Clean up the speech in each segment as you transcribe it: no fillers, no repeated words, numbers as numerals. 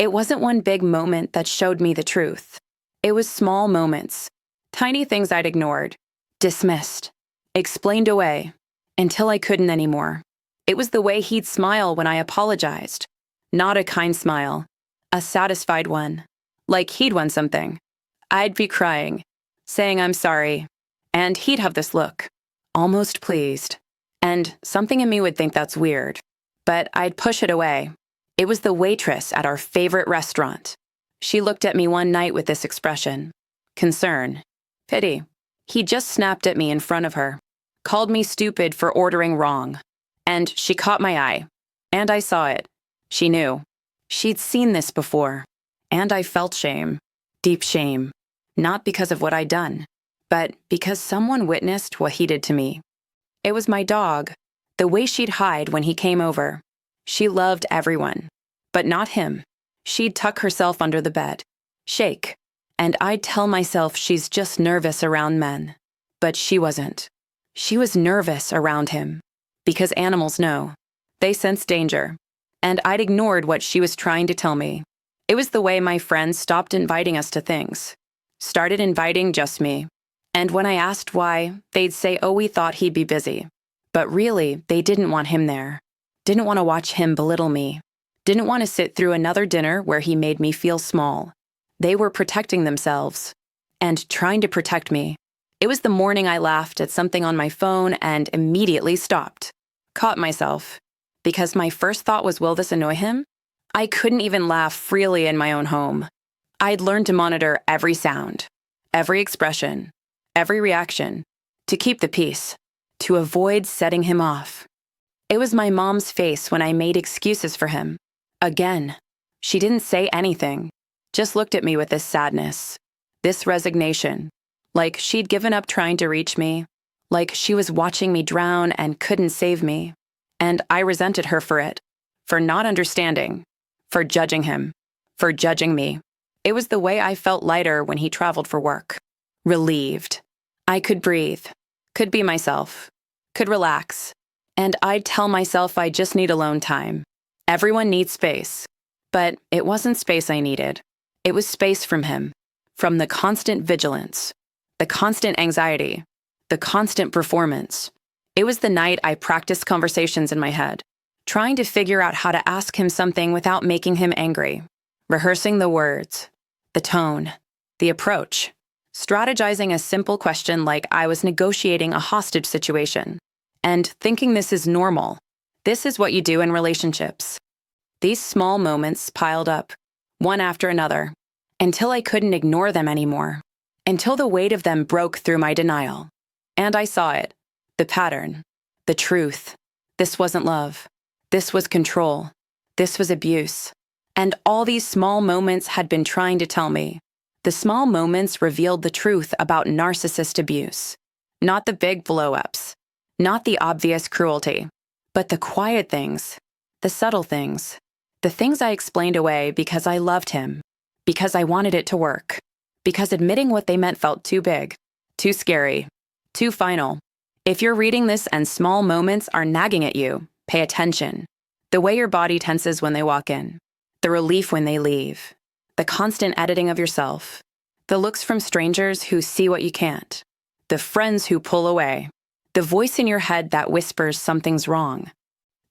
It wasn't one big moment that showed me the truth. It was small moments, tiny things I'd ignored, dismissed, explained away, until I couldn't anymore. It was the way he'd smile when I apologized. Not a kind smile, a satisfied one, like he'd won something. I'd be crying, saying I'm sorry, and he'd have this look, almost pleased. And something in me would think that's weird, but I'd push it away. It was the waitress at our favorite restaurant. She looked at me one night with this expression: concern, pity. He just snapped at me in front of her, called me stupid for ordering wrong. And she caught my eye, and I saw it. She knew. She'd seen this before. And I felt shame, deep shame, not because of what I'd done, but because someone witnessed what he did to me. It was my dog, the way she'd hide when he came over. She loved everyone, but not him. She'd tuck herself under the bed, shake, and I'd tell myself she's just nervous around men. But she wasn't. She was nervous around him, because animals know. They sense danger, and I'd ignored what she was trying to tell me. It was the way my friends stopped inviting us to things, started inviting just me. And when I asked why, they'd say, oh, we thought he'd be busy. But really, they didn't want him there. Didn't want to watch him belittle me. Didn't want to sit through another dinner where he made me feel small. They were protecting themselves and trying to protect me. It was the morning I laughed at something on my phone and immediately stopped. Caught myself. Because my first thought was, will this annoy him? I couldn't even laugh freely in my own home. I'd learned to monitor every sound, every expression, every reaction, to keep the peace, to avoid setting him off. It was my mom's face when I made excuses for him. Again, she didn't say anything, just looked at me with this sadness, this resignation, like she'd given up trying to reach me, like she was watching me drown and couldn't save me. And I resented her for it, for not understanding, for judging him, for judging me. It was the way I felt lighter when he traveled for work. Relieved. I could breathe, could be myself, could relax. And I'd tell myself I just need alone time. Everyone needs space. But it wasn't space I needed. It was space from him, from the constant vigilance, the constant anxiety, the constant performance. It was the night I practiced conversations in my head, trying to figure out how to ask him something without making him angry, rehearsing the words, the tone, the approach, strategizing a simple question like I was negotiating a hostage situation, and thinking this is normal. This is what you do in relationships. These small moments piled up, one after another, until I couldn't ignore them anymore, until the weight of them broke through my denial. And I saw it, the pattern, the truth. This wasn't love. This was control. This was abuse. And all these small moments had been trying to tell me. The small moments revealed the truth about narcissist abuse. Not the big blow-ups, not the obvious cruelty, but the quiet things, the subtle things, the things I explained away because I loved him, because I wanted it to work, because admitting what they meant felt too big, too scary, too final. If you're reading this and small moments are nagging at you, pay attention. The way your body tenses when they walk in, the relief when they leave, the constant editing of yourself, the looks from strangers who see what you can't, the friends who pull away, the voice in your head that whispers something's wrong.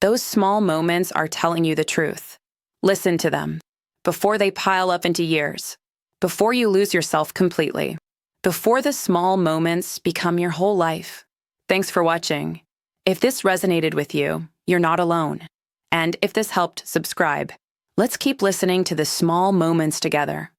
Those small moments are telling you the truth. Listen to them before they pile up into years, before you lose yourself completely, before the small moments become your whole life. Thanks for watching. If this resonated with you, you're not alone. And if this helped, subscribe. Let's keep listening to the small moments together.